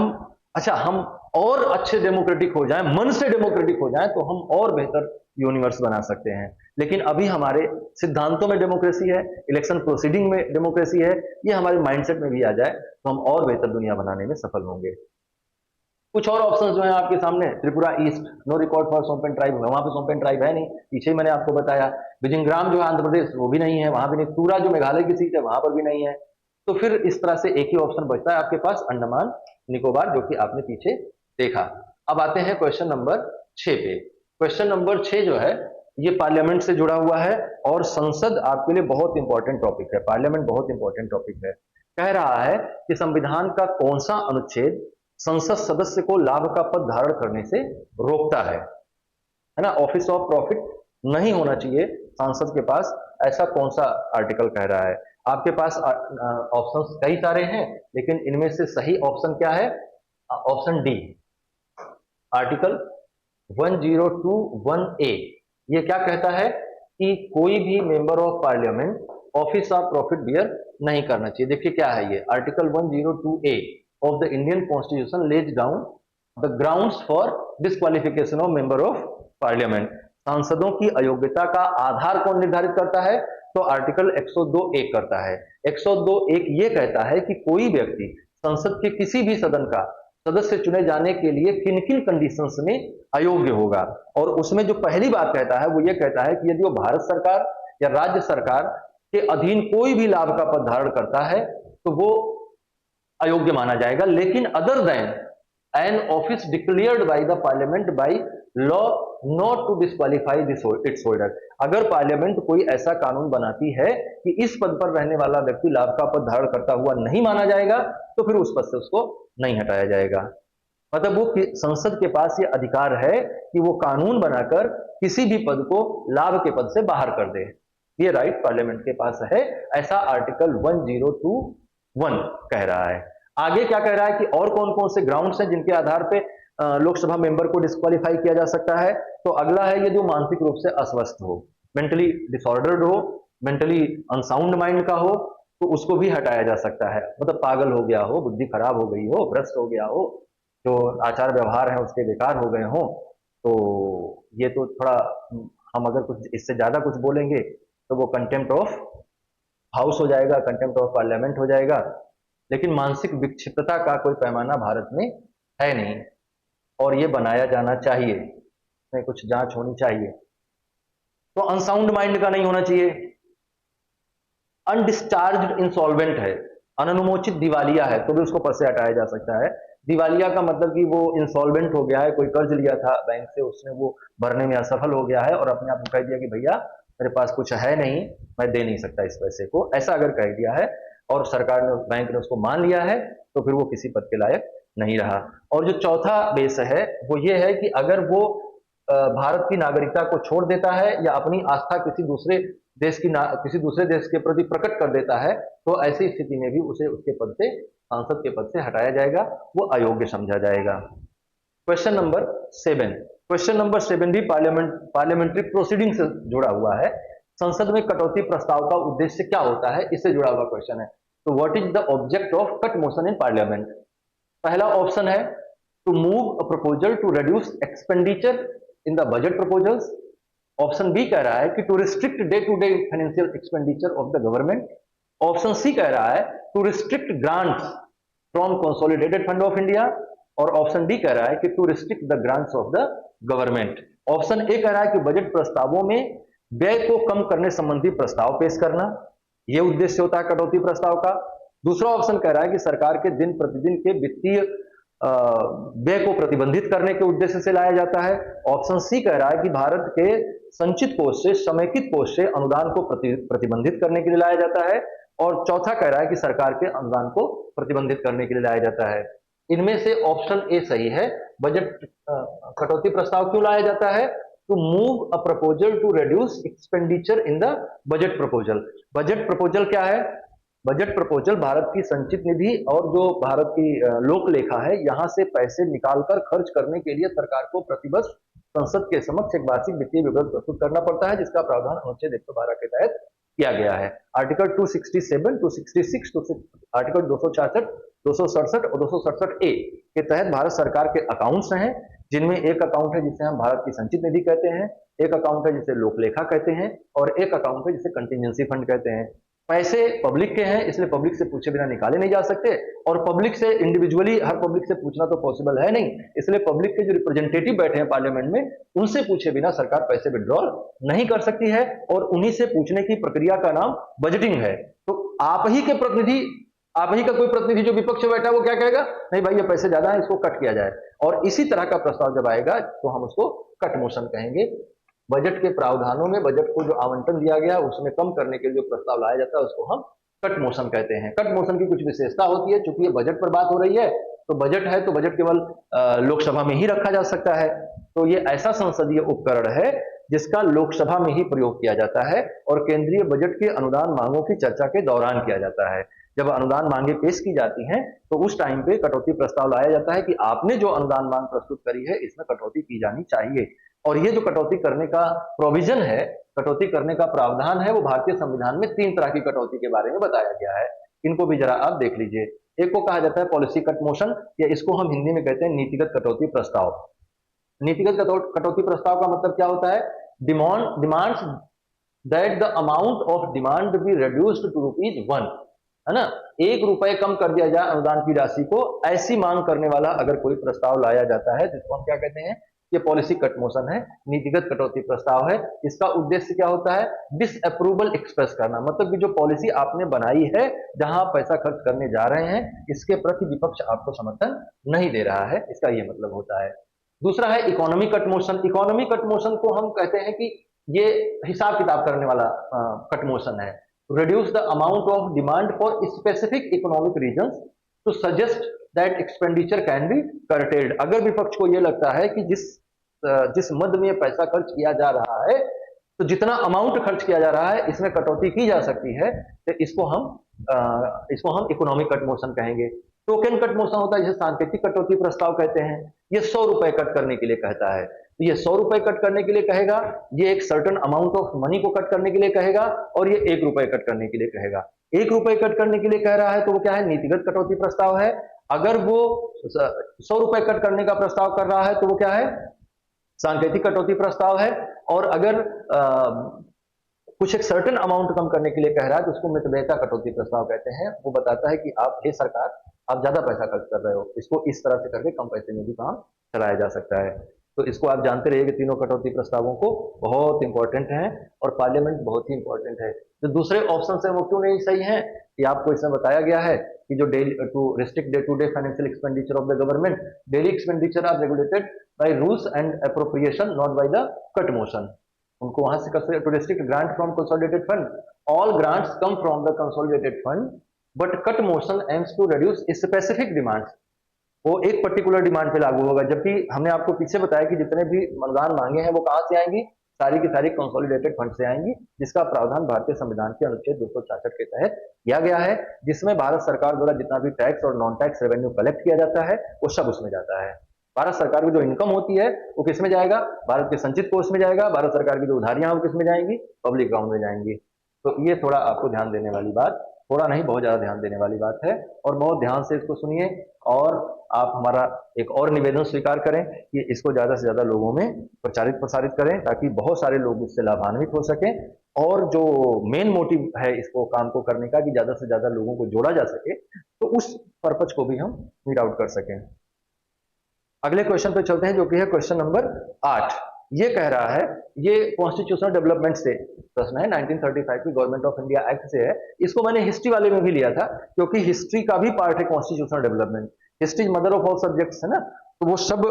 हम और अच्छे डेमोक्रेटिक हो जाएं, मन से डेमोक्रेटिक हो जाएं, तो हम और बेहतर यूनिवर्स बना सकते हैं। लेकिन अभी हमारे सिद्धांतों में डेमोक्रेसी है, इलेक्शन प्रोसीडिंग में डेमोक्रेसी है, ये हमारे माइंडसेट में भी आ जाए तो हम और बेहतर दुनिया बनाने में सफल होंगे। कुछ और ऑप्शंस जो है आपके सामने, Tripura east, no record for Shompen tribe, वहां पे सोमपेन ट्राइब है नहीं, पीछे ही मैंने आपको बताया। बिजिंग्राम जो है आंध्र प्रदेश, वो भी नहीं है, वहां भी नहीं। तूरा जो मेघालय की सीट है, वहां पर भी नहीं है। तो फिर इस तरह से एक ही ऑप्शन बचता है आपके पास, अंडमान निकोबार, जो कि आपने पीछे देखा। अब आते हैं क्वेश्चन नंबर 6 पे। क्वेश्चन नंबर 6 जो है, ये पार्लियामेंट से जुड़ा हुआ है, और संसद आपके लिए बहुत इंपॉर्टेंट टॉपिक है। पार्लियामेंट बहुत इंपॉर्टेंट टॉपिक है। कह रहा है कि संविधान का कौन सा अनुच्छेद संसद सदस्य को लाभ का पद धारण करने से रोकता है ना। ऑफिस ऑफ प्रॉफिट नहीं होना चाहिए सांसद के पास, ऐसा कौन सा आर्टिकल कह रहा है। आपके पास ऑप्शंस कई सारे हैं, लेकिन इनमें से सही ऑप्शन क्या है, ऑप्शन डी, आर्टिकल 1021A। ये क्या कहता है कि कोई भी member of parliament office of profit bear नहीं करना चाहिए। देखिए क्या है ये, article 102A of the Indian constitution lays down the grounds for disqualification of member of parliament. सांसदों की अयोग्यता का आधार कौन निर्धारित करता है, तो आर्टिकल 102 करता है। 102 ये कहता है कि कोई व्यक्ति संसद के किसी भी सदन का सदस्य चुने जाने के लिए किन किन कंडीशंस में अयोग्य होगा। और उसमें जो पहली बात कहता है वो ये कहता है कि यदि वो भारत सरकार या राज्य सरकार के अधीन कोई भी लाभ का पद धारण करता है तो वो अयोग्य माना जाएगा। लेकिन other than an office declared by the parliament by law not to disqualify its holder. अगर पार्लियामेंट कोई ऐसा कानून बनाती है कि इस पद पर रहने वाला व्यक्ति लाभ का पद धारण करता हुआ नहीं माना जाएगा, तो फिर उस पद से उसको नहीं हटाया जाएगा। मतलब वो संसद के पास ये अधिकार है कि वो कानून बनाकर किसी भी पद को लाभ के पद से बाहर कर दे। ये राइट पार्लियामेंट के पास है, ऐसा आर्टिकल 1021 कह रहा है। आगे क्या कह रहा है कि और कौन कौन से ग्राउंड्स हैं जिनके आधार पे लोकसभा मेंबर को डिस्क्वालीफाई किया जा सकता है। तो अगला है ये जो मानसिक रूप से अस्वस्थ हो, मेंटली डिसऑर्डर्ड हो, मेंटली अनसाउंड माइंड का हो, तो उसको भी हटाया जा सकता है। मतलब पागल हो गया हो, बुद्धि खराब हो गई हो, भ्रष्ट हो गया हो, जो आचार व्यवहार है उसके बेकार हो गए हो, तो ये तो थोड़ा हम अगर कुछ इससे ज्यादा कुछ बोलेंगे तो वो कंटेम्प्ट ऑफ हाउस हो जाएगा, कंटेम्प्ट ऑफ पार्लियामेंट हो जाएगा। लेकिन मानसिक विक्षिप्तता का कोई पैमाना भारत में है नहीं, और ये बनाया जाना चाहिए, इसमें कुछ जांच होनी चाहिए। तो अनसाउंड माइंड का नहीं होना चाहिए। अनडिस्चार्ज्ड इंसॉल्वेंट है, अननुमोचित दिवालिया है, तो भी उसको पद से हटाया जा सकता है। दिवालिया का मतलब कि वो इंसॉल्वेंट हो गया है, कोई कर्ज लिया था बैंक से, उसने वो भरने में असफल हो गया है और अपने आप को कह दिया कि भैया मेरे पास कुछ है नहीं, मैं दे नहीं सकता इस पैसे को, ऐसा अगर कह दिया है और सरकार ने, बैंक ने उसको मान लिया है, तो फिर वो किसी पद के लायक नहीं रहा। और जो चौथा बेस है वो ये है कि अगर वो भारत की नागरिकता को छोड़ देता है या अपनी आस्था किसी दूसरे देश के प्रति प्रकट कर देता है, तो ऐसी स्थिति में भी उसे उसके पद से, सांसद के पद से हटाया जाएगा, वो अयोग्य समझा जाएगा। क्वेश्चन नंबर 7, क्वेश्चन नंबर 7 भी पार्लियामेंट्री प्रोसीडिंग से जुड़ा हुआ है। संसद में कटौती प्रस्ताव का उद्देश्य क्या होता है, इससे जुड़ा हुआ क्वेश्चन है। तो what is the object of cut motion in parliament. पहला ऑप्शन है to move a proposal to reduce expenditure in the budget proposals. Option B कह रहा है कि to restrict day to day financial expenditure of the government. Option C कह रहा है to restrict grants from consolidated fund of India. और ऑप्शन डी कह रहा है कि to restrict the grants of the government. Option A कह रहा है कि बजट प्रस्तावों में व्यय को कम करने संबंधी प्रस्ताव पेश करना, यह उद्देश्य होता है कटौती प्रस्ताव का। दूसरा ऑप्शन कह रहा है कि सरकार के दिन प्रतिदिन के वित्तीय व्यय को प्रतिबंधित करने के उद्देश्य से लाया जाता है। ऑप्शन सी कह रहा है कि भारत के संचित कोष से, समेकित कोष से अनुदान को प्रतिबंधित करने के लिए लाया जाता है। और चौथा कह रहा है कि सरकार के अनुदान को प्रतिबंधित करने के लिए लाया जाता है। इनमें से ऑप्शन ए सही है। बजट कटौती प्रस्ताव क्यों लाया जाता है? To move a proposal to reduce expenditure in the budget proposal. Budget proposal क्या है? बजट प्रपोजल भारत की संचित निधि और जो भारत की लोक लेखा है, यहां से पैसे निकालकर खर्च करने के लिए सरकार को प्रतिवर्ष संसद के समक्ष एक वार्षिक वित्तीय विवरण प्रस्तुत करना पड़ता है, जिसका प्रावधान अनुच्छेद 112 के तहत किया गया है। आर्टिकल 267, 266, आर्टिकल 266, 267 और 267 ए के तहत भारत सरकार के अकाउंट्स हैं, जिनमें एक अकाउंट है जिसे हम भारत की संचित निधि कहते हैं, एक अकाउंट है जिसे लोकलेखा कहते हैं, और एक अकाउंट है जिसे कंटिजेंसी फंड कहते हैं। पैसे पब्लिक के हैं, इसलिए पब्लिक से पूछे बिना निकाले नहीं जा सकते, और पब्लिक से इंडिविजुअली हर पब्लिक से पूछना तो पॉसिबल है नहीं, इसलिए पब्लिक के जो रिप्रेजेंटेटिव बैठे हैं पार्लियामेंट में, उनसे पूछे बिना सरकार पैसे विड्रॉल नहीं कर सकती है, और उन्हीं से पूछने की प्रक्रिया का नाम बजटिंग है। तो आप ही के प्रतिनिधि, आप ही का कोई प्रतिनिधि जो विपक्ष में बैठा है वो क्या कहेगा? नहीं भाई, ये पैसे ज्यादा है, इसको कट किया जाए। और इसी तरह का प्रस्ताव जब आएगा तो हम उसको कट मोशन कहेंगे। बजट के प्रावधानों में बजट को जो आवंटन दिया गया उसमें कम करने के लिए जो प्रस्ताव लाया जाता है उसको हम कट मोशन कहते हैं। कट मोशन की कुछ विशेषता होती है, चूंकि ये बजट पर बात हो रही है, तो बजट है तो बजट केवल लोकसभा में ही रखा जा सकता है। तो ये ऐसा संसदीय उपकरण है जिसका लोकसभा में ही प्रयोग किया जाता है, और केंद्रीय बजट के अनुदान मांगों की चर्चा के दौरान किया जाता है। जब अनुदान मांगे पेश की जाती हैं तो उस टाइम पे कटौती प्रस्ताव लाया जाता है कि आपने जो अनुदान मांग प्रस्तुत करी है इसमें कटौती की जानी चाहिए। और ये जो कटौती करने का प्रोविजन है, कटौती करने का प्रावधान है, वो भारतीय संविधान में 3 तरह की कटौती के बारे में बताया गया है। इनको भी जरा आप देख लीजिए। एक को कहा जाता है पॉलिसी कट मोशन, या इसको हम हिंदी में कहते हैं नीतिगत कटौती प्रस्ताव। नीतिगत कटौती प्रस्ताव का मतलब क्या होता है? Demands that the amount of demand be reduced to ₹1, है ना, 1 रुपए कम कर दिया जाए अनुदान की राशि को, ऐसी मांग करने वाला अगर कोई प्रस्ताव लाया जाता है जिसको हम क्या कहते हैं? ये पॉलिसी कट मोशन है, नीतिगत कटौती प्रस्ताव है। इसका उद्देश्य क्या होता है? डिसअप्रूवल एक्सप्रेस करना, मतलब कि जो पॉलिसी आपने बनाई है, जहां पैसा खर्च करने जा रहे हैं, इसके प्रति विपक्ष आपको समर्थन नहीं दे रहा है, इसका ये मतलब होता है। दूसरा है economy cut motion. Economy cut motion को हम कहते हैं कि ये हिसाब किताब करने वाला कट मोशन है। Reduce the amount of demand for specific economic reasons to suggest that expenditure can be curtailed. अगर विपक्ष को यह लगता है कि जिस मद में पैसा खर्च किया जा रहा है, तो जितना अमाउंट खर्च किया जा रहा है इसमें कटौती की जा सकती है, तो इसको हम इकोनॉमिक कट मोशन कहेंगे। टोकन कट मोशन होता है, जिसे सांकेतिक कटौती प्रस्ताव कहते हैं। ये 100 रुपए कट करने के लिए कहता है, तो ये 100 रुपए कट करने के लिए कहेगा, ये एक सर्टेन अमाउंट ऑफ मनी को कट करने के लिए कहेगा, और ये 1 रुपए कट करने के लिए कहेगा। 1 रुपए कट करने के लिए कह रहा है तो वो क्या है? नीतिगत कटौती प्रस्ताव है। अगर वो 100 रुपए कट करने का प्रस्ताव कर रहा है तो वो क्या है? सांकेतिक कटौती प्रस्ताव है। और अगर कुछ एक सर्टेन अमाउंट कम करने के लिए कह रहा है तो उसको मितव्ययता कटौती प्रस्ताव कहते हैं। वो बताता है कि आप, हे सरकार, आप ज्यादा पैसा खर्च कर रहे हो, इसको इस तरह से करके कम पैसे में भी काम चलाया जा सकता है। तो इसको आप जानते रहिए कि तीनों कटौती प्रस्तावों को बहुत इंपॉर्टेंट हैं, और पार्लियामेंट बहुत ही इंपॉर्टेंट है। जो दूसरे ऑप्शन है वो क्यों नहीं सही है, कि आपको इसमें बताया गया है कि जो daily to restrict day to day financial expenditure of the government, daily expenditure are regulated by rules and appropriation, not by the cut motion. उनको वहां से कर to restrict grant from consolidated fund, all grants come from the consolidated fund, but cut motion aims to reduce specific demands. वो एक पर्टिकुलर डिमांड पे लागू होगा, जबकि हमने आपको पीछे बताया कि जितने भी अनुदान मांगे हैं वो कहां से आएंगी? सारी की सारी कंसोलिडेटेड फंड से आएंगी, जिसका प्रावधान भारतीय संविधान के अनुच्छेद 266 के तहत किया गया है, जिसमें भारत सरकार द्वारा जितना भी टैक्स और नॉन टैक्स रेवेन्यू कलेक्ट किया जाता है वो सब उसमें जाता है। भारत सरकार की जो इनकम होती है वो किस में जाएगा? भारत के संचित कोष में जाएगा। भारत सरकार की जो उधारियां वो किस में जाएंगी? पब्लिक अकाउंट में जाएंगी। तो ये थोड़ा आपको ध्यान देने वाली बात थोड़ा नहीं, बहुत ज्यादा ध्यान देने वाली बात है, और बहुत ध्यान से इसको सुनिए। और आप हमारा एक और निवेदन स्वीकार करें कि इसको ज्यादा से ज्यादा लोगों में प्रचारित प्रसारित करें, ताकि बहुत सारे लोग इससे लाभान्वित हो सकें। और जो मेन मोटिव है इसको काम को करने का, कि ज्यादा से ज्यादा लोगों को जोड़ा जा सके, तो उस पर्पज को भी हम मीट आउट कर सकें। अगले क्वेश्चन पे चलते हैं, जो कि है क्वेश्चन नंबर 8। ये कह रहा है, ये कॉन्स्टिट्यूशनल डेवलपमेंट से प्रश्न है, 1935 की गवर्नमेंट ऑफ इंडिया एक्ट से है। इसको मैंने हिस्ट्री वाले में भी लिया था, क्योंकि हिस्ट्री का भी पार्ट है constitutional development. History mother of all subjects है ना, तो वो सब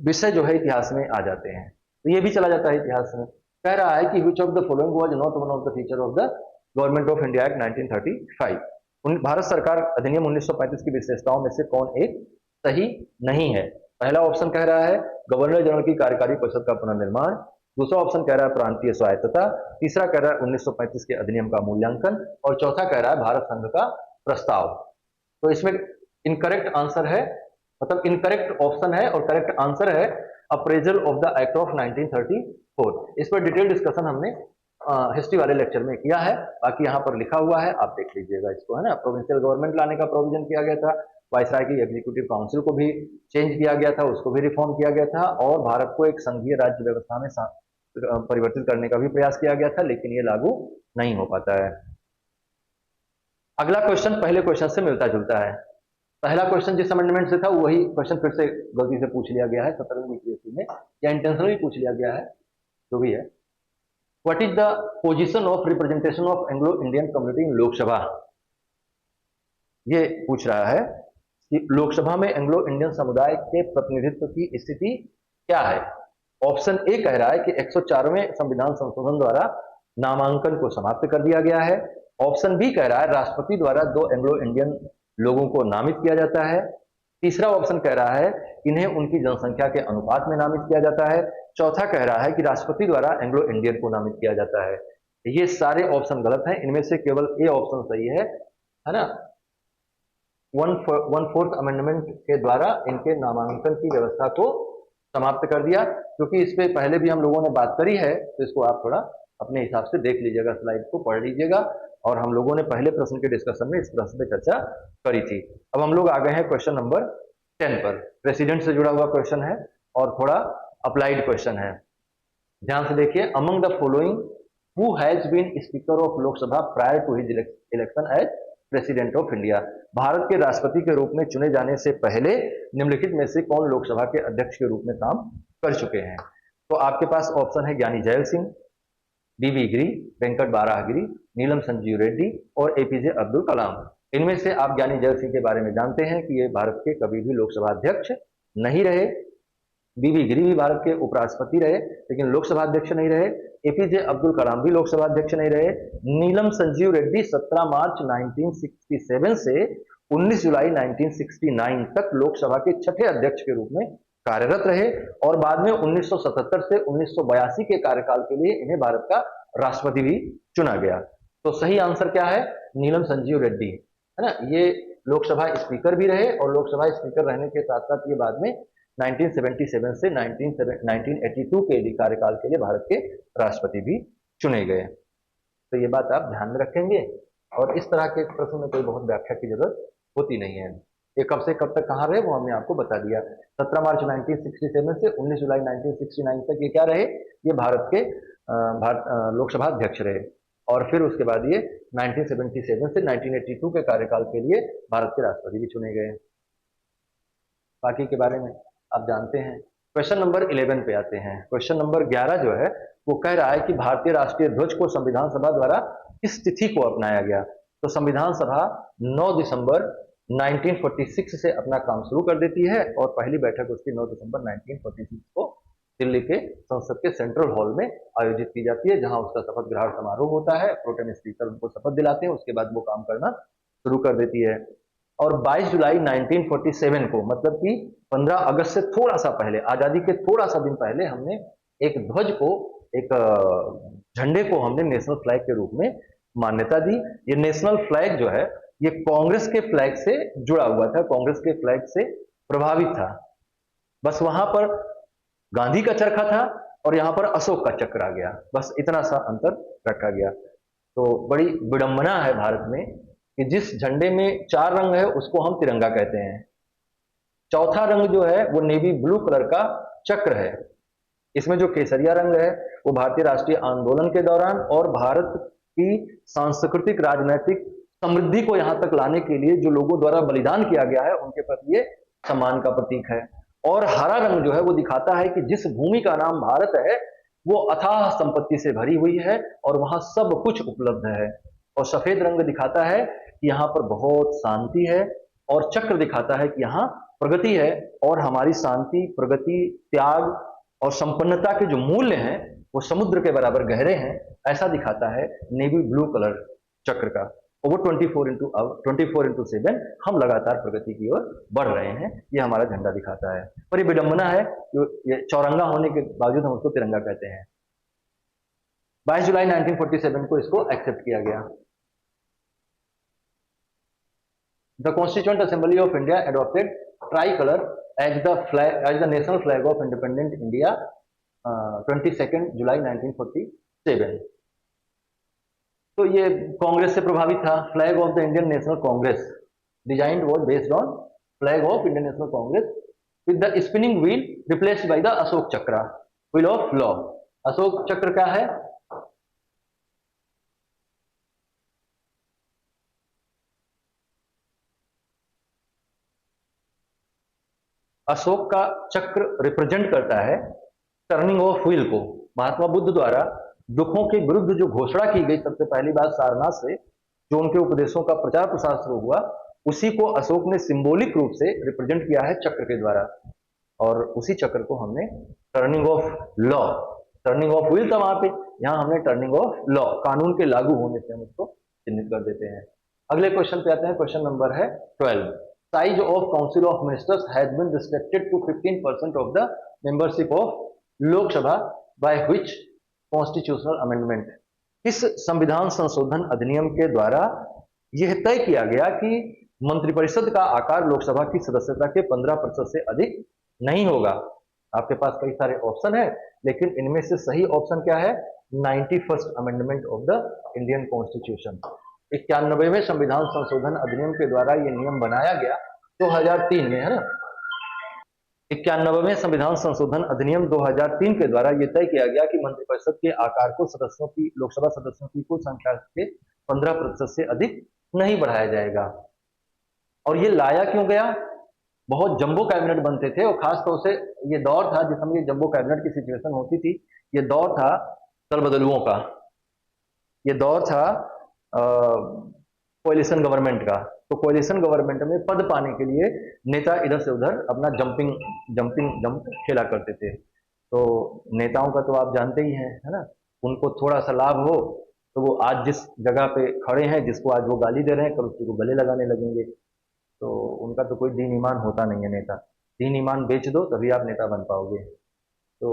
विषय जो है इतिहास में आ जाते हैं, तो ये भी चला जाता है इतिहास में। कह रहा है कि which of the following was not one of the feature of the government of India act 1935। Bharat सरकार अधिनियम 1935 की विशेषताओं में से कौन एक सही नहीं है? पहला ऑप्शन कह रहा है गवर्नर जनरल की कार्यकारी परिषद का पुनर्निर्माण, दूसरा ऑप्शन कह रहा है प्रांतीय स्वायत्तता, तीसरा कह रहा है 1935 के अधिनियम का मूल्यांकन, और चौथा कह रहा है भारत संघ का प्रस्ताव। तो इसमें इनकरेक्ट आंसर है, मतलब इनकरेक्ट ऑप्शन है और करेक्ट आंसर है appraisal of the act of 1934। इस पर डिटेल डिस्कशन हमने हिस्ट्री वाले लेक्चर में किया है, बाकी यहाँ पर लिखा हुआ है, आप देख लीजिएगा इसको, है ना। प्रोविंशियल गवर्नमेंट लाने का प्रोविजन किया गया था, वायसराय की एग्जीक्यूटिव काउंसिल को भी चेंज किया गया था, उसको भी रिफॉर्म किया गया था, और भारत को एक संघीय राज्य व्यवस्था में परिवर्तित करने का भी प्रयास किया गया था, लेकिन ये लागू नहीं हो पाता है। अगला क्वेश्चन पहले क्वेश्चन से मिलता जुलता है। पहला क्वेश्चन जिस अमेंडमेंट से था वही क्वेश्चन फिर से गलती से पूछ लिया गया है 17वीं बीपीएससी में, या इंटेंशनली पूछ लिया गया है, जो भी है। What is the position of representation of Anglo Indian community in Lok Sabha? ये पूछ रहा है कि लोकसभा में एंग्लो इंडियन समुदाय के प्रतिनिधित्व की स्थिति क्या है। ऑप्शन ए कह रहा है कि 104वें संविधान संशोधन द्वारा नामांकन को समाप्त कर दिया गया है। ऑप्शन बी कह रहा है राष्ट्रपति द्वारा 2 एंग्लो इंडियन लोगों को नामित किया जाता है। तीसरा ऑप्शन कह रहा है इन्हें उनकी जनसंख्या के अनुपात में नामित किया जाता है। चौथा कह रहा है कि राष्ट्रपति द्वारा एंग्लो इंडियन को नामित किया जाता है। ये सारे ऑप्शन गलत हैं, इनमें से केवल ए ऑप्शन सही है ना। 1/4 अमेंडमेंट के द्वारा इनके नामांकन की व्यवस्था को समाप्त कर दिया। क्योंकि इस पे पहले भी हम लोगों ने बात करी है, तो इसको आप थोड़ा अपने हिसाब से देख लीजिएगा, स्लाइड को पढ़ लीजिएगा, और हम लोगों ने पहले प्रश्न के डिस्कशन में इस प्रश्न पे चर्चा करी थी। अब हम लोग आ गए हैं क्वेश्चन नंबर 10 पर। प्रेसिडेंट से जुड़ा हुआ क्वेश्चन है और थोड़ा अप्लाइड क्वेश्चन है, ध्यान से देखिए। Among the following who has been speaker of Lok Sabha prior to his election as president of India? Bharat के राष्ट्रपति के रूप में चुने जाने से पहले निम्नलिखित में से कौन लोकसभा के अध्यक्ष के रूप में काम कर चुके हैं? तो आपके पास ऑप्शन है ज्ञानी जैल सिंह, बीबी गिरी, वेंकट बाराहगिरी, नीलम संजीव रेड्डी और एपीजे अब्दुल कलाम। इनमें से आप ज्ञानी जैल सिंह के बारे में जानते हैं कि ये भारत के कभी भी लोकसभा अध्यक्ष नहीं रहे। बीबी गिरी भी भारत के उपराष्ट्रपति रहे, लेकिन लोकसभा अध्यक्ष नहीं रहे। एपीजे अब्दुल कलाम भी लोकसभा अध्यक्ष नहीं रहे। नीलम संजीव रेड्डी 17 मार्च 1967 से 19 जुलाई 1969 तक लोकसभा के छठे अध्यक्ष के रूप में कार्यरत रहे, और बाद में 1977 से 1982 के कार्यकाल के लिए इन्हें भारत का राष्ट्रपति भी चुना गया। तो सही आंसर क्या है? नीलम संजीव रेड्डी, है ना। ये लोकसभा स्पीकर भी रहे, और लोकसभा स्पीकर रहने के साथ साथ ये बाद में 1977 से 1982 के लिए कार्यकाल के लिए भारत के राष्ट्रपति भी चुने गए। तो ये बात आप ध्यान में रखेंगे, और इस तरह के प्रश्न में कोई बहुत व्याख्या की जरूरत होती नहीं है। ये कब से कब तक कहाँ रहे वो हमने आपको बता दिया। 17 मार्च 1967 से 19 जुलाई 1969 तक ये क्या रहे? ये भारत के लोकसभा अध्यक्ष रहे, और फिर उसके बाद ये 1977 से 1982 के कार्यकाल के लिए भारत के राष्ट्रपति भी चुने गए। बाकी के बारे में आप जानते हैं। क्वेश्चन नंबर 11 पे आते हैं। क्वेश्चन नंबर 11 जो है वो कह रहा है कि भारतीय राष्ट्रीय ध्वज को संविधान सभा द्वारा किस तिथि को अपनाया गया? तो संविधान सभा 9 दिसंबर 1946 से अपना काम शुरू कर देती है, और पहली बैठक उसकी 9 दिसंबर 1946 को दिल्ली के संसद के सेंट्रल हॉल में आयोजित की जाती है, जहां उसका शपथ ग्रहण समारोह होता है। प्रोटेम स्पीकर उनको शपथ दिलाते हैं, उसके बाद वो काम करना शुरू कर देती है। और 22 जुलाई 1947 को, मतलब कि 15 अगस्त से थोड़ा सा पहले, आजादी के थोड़ा सा दिन पहले, हमने एक ध्वज को, एक झंडे को हमने नेशनल फ्लैग के रूप में मान्यता दी। ये नेशनल फ्लैग जो है ये कांग्रेस के फ्लैग से जुड़ा हुआ था, कांग्रेस के फ्लैग से प्रभावित था। बस वहां पर गांधी का चरखा था और यहां पर अशोक का चक्र आ गया, बस इतना सा अंतर रखा गया। तो बड़ी विडंबना है भारत में कि जिस झंडे में 4 रंग है उसको हम तिरंगा कहते हैं। चौथा रंग जो है वो नेवी ब्लू कलर का चक्र है। इसमें जो केसरिया रंग है वो भारतीय राष्ट्रीय आंदोलन के दौरान और भारत की सांस्कृतिक राजनीतिक समृद्धि को यहां तक लाने के लिए जो लोगों द्वारा बलिदान किया गया है उनके प्रति ये सम्मान का प्रतीक है। और हरा रंग जो है वो दिखाता है कि जिस भूमि का नाम भारत है वो अथाह संपत्ति से भरी हुई है और वहां सब कुछ उपलब्ध है। और सफेद रंग दिखाता है कि यहाँ पर बहुत शांति है। और चक्र दिखाता है कि यहाँ प्रगति है और हमारी शांति, प्रगति, त्याग और संपन्नता के जो मूल्य हैं वो समुद्र के बराबर गहरे हैं, ऐसा दिखाता है नेवी ब्लू कलर चक्र का। और वो 24/7 हम लगातार प्रगति की ओर बढ़ रहे हैं, ये हमारा झंडा दिखाता है। पर ये विडंबना है, ये चौरंगा होने के बावजूद हम उसको तिरंगा कहते हैं। 22 जुलाई 1947 को इसको एक्सेप्ट किया गया। The constituent assembly of India adopted tricolour as the national flag of independent India 22 July 1947। तो ये कांग्रेस से प्रभावित था। Flag of the Indian national Congress designed was based on flag of Indian national Congress with the spinning wheel replaced by the Ashoka Chakra, wheel of law. Ashok चक्र क्या है? अशोक का चक्र रिप्रेजेंट करता है टर्निंग ऑफ व्हील को। महात्मा बुद्ध द्वारा दुखों के विरुद्ध जो घोषणा की गई सबसे पहली बार सारनाथ से, जो उनके उपदेशों का प्रचार प्रसार शुरू हुआ, उसी को अशोक ने सिंबॉलिक रूप से रिप्रेजेंट किया है चक्र के द्वारा। और उसी चक्र को हमने turning of law, turning of wheel था वहां पे, यहां हमने टर्निंग ऑफ लॉ, कानून के लागू होने से हम उसको चिन्हित कर देते हैं। अगले क्वेश्चन पे आते हैं। क्वेश्चन नंबर है 12। Size of Council of Ministers has been restricted to 15% of the membership of Lok Sabha by which constitutional amendment? इस संविधान संशोधन अधिनियम के द्वारा यह तय किया गया कि मंत्रिपरिषद का आकार लोकसभा की सदस्यता के 15% से अधिक नहीं होगा। आपके पास कई सारे ऑप्शन है, लेकिन इनमें से सही ऑप्शन क्या है? 91st amendment of the Indian constitution. 91वें संविधान संशोधन अधिनियम के द्वारा यह नियम बनाया गया 2003 में, है ना। 91वें संविधान संशोधन अधिनियम 2003 के द्वारा यह तय किया गया कि मंत्रिपरिषद के आकार को सदस्यों की, लोकसभा सदस्यों की कुल संख्या के 15% से अधिक नहीं बढ़ाया जाएगा। और ये लाया क्यों गया? बहुत जंबो कैबिनेट बनते थे और खासतौर से ये दौर था जिस समय जंबो कैबिनेट की सिचुएशन होती थी, ये दौर था दल बदलुओं का, ये दौर था कोएलिशन गवर्नमेंट का। तो कोएलिशन गवर्नमेंट में पद पाने के लिए नेता इधर से उधर अपना जंप खेला करते थे। तो नेताओं का तो आप जानते ही हैं, है ना, उनको थोड़ा सा लाभ हो तो वो आज जिस जगह पे खड़े हैं, जिसको आज वो गाली दे रहे हैं, कल उसको गले लगाने लगेंगे। तो उनका तो कोई दीन ईमान होता नहीं है नेता। दीन ईमान बेच दो तभी आप नेता बन पाओगे। तो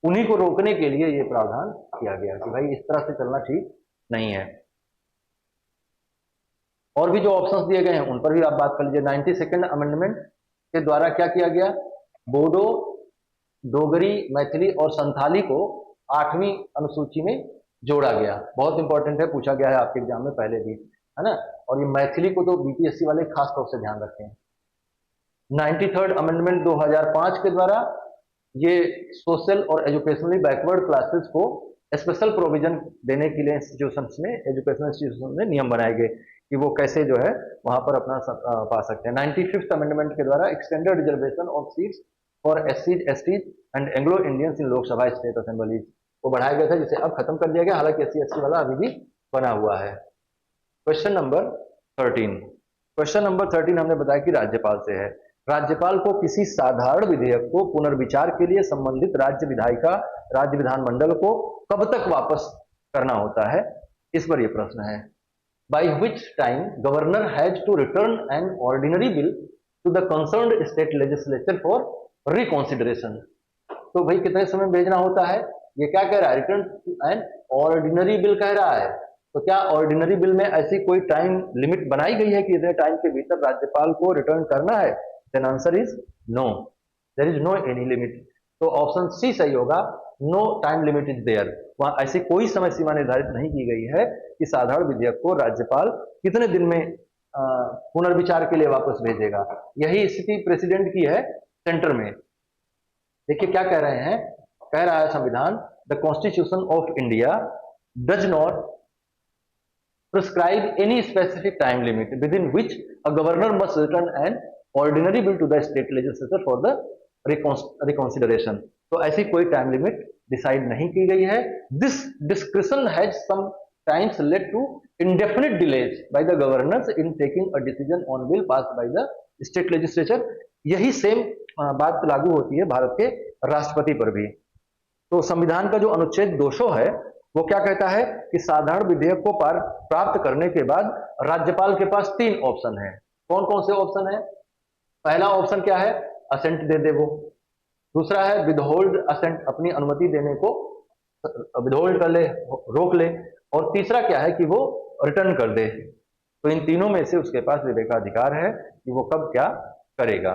उन्हीं को रोकने के लिए ये प्रावधान किया गया कि भाई इस तरह से चलना ठीक नहीं है। और भी जो ऑप्शंस दिए गए हैं उन पर भी आप बात कर लीजिए। 92nd अमेंडमेंट के द्वारा क्या किया गया? बोडो, डोगरी, मैथिली और संथाली को 8वीं अनुसूची में जोड़ा गया। बहुत इंपॉर्टेंट है, पूछा गया है आपके एग्जाम में पहले भी, है ना। और ये मैथिली को तो बीपीएससी वाले खास तौर से ध्यान रखें। 93rd अमेंडमेंट 2005 के द्वारा ये सोशल और एजुकेशनली बैकवर्ड क्लासेस को स्पेशल प्रोविजन देने के लिए इंस्टीट्यूशंस में, एजुकेशनल इंस्टीट्यूशन में नियम बनाए गए कि वो कैसे जो है वहां पर अपना पा सकते हैं। 95th अमेंडमेंट के द्वारा extended reservation of seats for एससीज, STs and Anglo Indians in Lok Sabha state assemblies वो बढ़ाया गया था, जिसे अब खत्म कर दिया गया, हालांकि एससी एसटी वाला अभी भी बना हुआ है। Question number 13। क्वेश्चन नंबर 13 हमने बताया कि राज्यपाल से है। राज्यपाल को किसी साधारण विधेयक को पुनर्विचार के लिए संबंधित राज्य विधानमंडल को कब तक वापस करना होता है, इस पर यह प्रश्न है। By which time governor has to return an ordinary bill to the concerned state legislature for reconsideration। तो भाई कितने समय भेजना होता है? ये क्या कह रहा है? रिटर्न एन ऑर्डिनरी बिल कह रहा है। तो क्या ऑर्डिनरी बिल में ऐसी कोई टाइम लिमिट बनाई गई है कि इतने टाइम के भीतर राज्यपाल को रिटर्न करना है? Then answer is no, there is no any limit. तो ऑप्शन सी सही होगा, no time limit is there. वहां ऐसी कोई समय सीमा निर्धारित नहीं की गई है कि साधारण विधेयक को राज्यपाल कितने दिन में पुनर्विचार के लिए वापस भेजेगा। यही स्थिति प्रेसिडेंट की है सेंटर में। देखिए क्या कह रहे हैं, कह रहा है संविधान, the constitution of India does not prescribe any specific time limit within which a governor must return an ordinary bill to the state legislature for the reconsideration। तो ऐसी कोई टाइम लिमिट डिसाइड नहीं की गई है। This discretion has sometimes led to indefinite delays by the governors in taking a decision on bill passed by the state legislature। यही सेम बात लागू होती है भारत के राष्ट्रपति पर भी। तो संविधान का जो अनुच्छेद 200 है वो क्या कहता है कि साधारण विधेयक को प्राप्त करने के बाद राज्यपाल के पास 3 ऑप्शन है। कौन कौन से ऑप्शन है? पहला ऑप्शन क्या है? असेंट दे दे वो। दूसरा है विदहोल्ड असेंट, अपनी अनुमति देने को विदहोल्ड कर ले, रोक ले। और तीसरा क्या है कि वो रिटर्न कर दे। तो इन तीनों में से उसके पास विवेकाधिकार है कि वो कब क्या करेगा,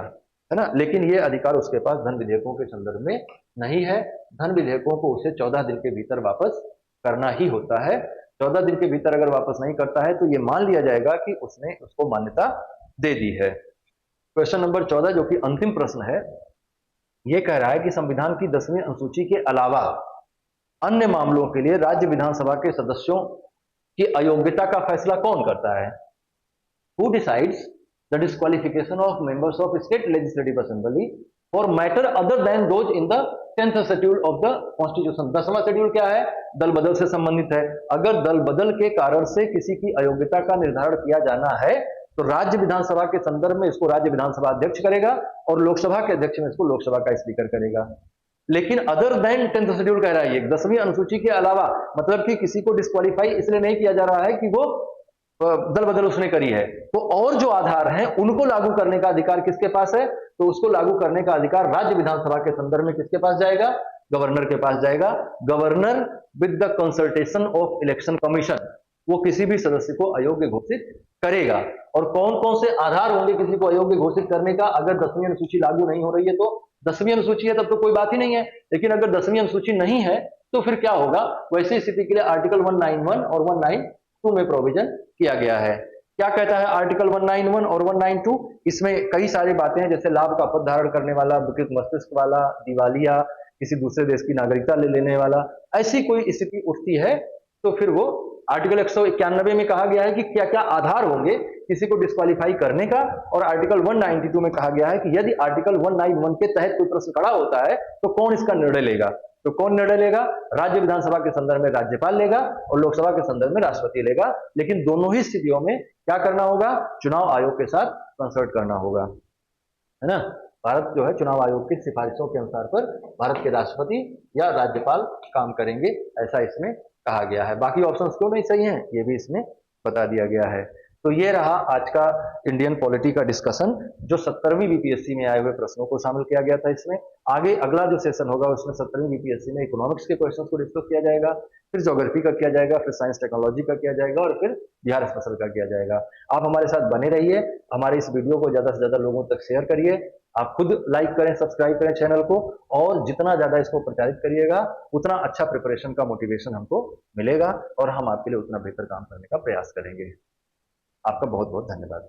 है ना। लेकिन ये अधिकार उसके पास धन विधेयकों के संदर्भ में नहीं है। धन विधेयकों को उसे 14 दिन के भीतर वापस करना ही होता है। 14 दिन के भीतर अगर वापस नहीं करता है तो ये मान लिया जाएगा कि उसने उसको मान्यता दे दी है। क्वेश्चन नंबर 14 जो कि अंतिम प्रश्न है, ये कह रहा है कि संविधान की 10वीं अनुसूची के अलावा अन्य मामलों के लिए राज्य विधानसभा के सदस्यों की अयोग्यता का फैसला कौन करता है? Who decides the disqualification of members of state legislative assembly for matter other than those in the 10th schedule of the constitution। 10वां शेड्यूल क्या है? दल बदल से संबंधित है। अगर दल बदल के कारण से किसी की अयोग्यता का निर्धारण किया जाना है तो राज्य विधानसभा के संदर्भ में इसको राज्य विधानसभा अध्यक्ष करेगा और लोकसभा के अध्यक्ष में इसको लोकसभा का स्पीकर करेगा। लेकिन अदर देन 10th शेड्यूल कह रहा है, ये 10वीं अनुसूची के अलावा, मतलब कि किसी को डिस्क्वालीफाई इसलिए नहीं किया जा रहा है कि वो दल बदल उसने करी है, तो और जो आधार हैं उनको लागू करने का अधिकार किसके पास है? तो उसको लागू करने का अधिकार राज्य विधानसभा के संदर्भ में किसके पास जाएगा? गवर्नर के पास जाएगा। Governor with the consultation of election commission वो किसी भी सदस्य को अयोग्य घोषित करेगा। और कौन कौन से आधार होंगे किसी को अयोग्य घोषित करने का? अगर 10वीं अनुसूची लागू नहीं हो रही है तो 10वीं अनुसूची है तब तो कोई बात ही नहीं है। लेकिन अगर 10वीं अनुसूची नहीं है तो फिर क्या होगा? वैसी स्थिति के लिए आर्टिकल 191 और 192 में प्रोविजन किया गया है। क्या कहता है आर्टिकल 191 और 192? इसमें कई सारी बातें हैं, जैसे लाभ का पद धारण करने वाला, विकृत मस्तिष्क वाला, दिवालिया, किसी दूसरे देश की नागरिकता ले लेने वाला, ऐसी कोई स्थिति उठती है तो फिर वो आर्टिकल 191 में कहा गया है कि क्या क्या आधार होंगे किसी को डिस्क्वालीफाई करने का। और आर्टिकल 192 में कहा गया है कि यदि आर्टिकल 191 के तहत कोई प्रश्न खड़ा होता है तो कौन इसका निर्णय लेगा? तो कौन निर्णय लेगा? राज्य विधानसभा के संदर्भ में राज्यपाल लेगा और लोकसभा के संदर्भ में राष्ट्रपति लेगा। लेकिन दोनों ही स्थितियों में क्या करना होगा? चुनाव आयोग के साथ कंसल्ट करना होगा, है ना। भारत जो है चुनाव आयोग की सिफारिशों के अनुसार पर भारत के राष्ट्रपति या राज्यपाल काम करेंगे, ऐसा इसमें कहा गया है। बाकी ऑप्शंस क्यों नहीं सही हैं ये भी इसमें बता दिया गया है। तो ये रहा आज का इंडियन पॉलिटी का डिस्कशन, जो 17वीं बीपीएससी में आए हुए प्रश्नों को शामिल किया गया था। इसमें आगे अगला जो सेशन होगा उसमें 17वीं बीपीएससी में इकोनॉमिक्स के क्वेश्चंस को डिस्कस किया जाएगा, फिर ज्योग्राफी का किया जाएगा, फिर साइंस टेक्नोलॉजी का किया जाएगा और फिर बिहार स्पेशल का किया जाएगा। आप हमारे साथ बने रहिए, हमारे इस वीडियो को ज्यादा से ज्यादा लोगों तक शेयर करिए, आप खुद लाइक करें, सब्सक्राइब करें चैनल को, और जितना ज्यादा इसको प्रचारित करिएगा उतना अच्छा प्रिपरेशन का मोटिवेशन हमको मिलेगा और हम आपके लिए उतना बेहतर काम करने का प्रयास करेंगे। आपका बहुत बहुत धन्यवाद।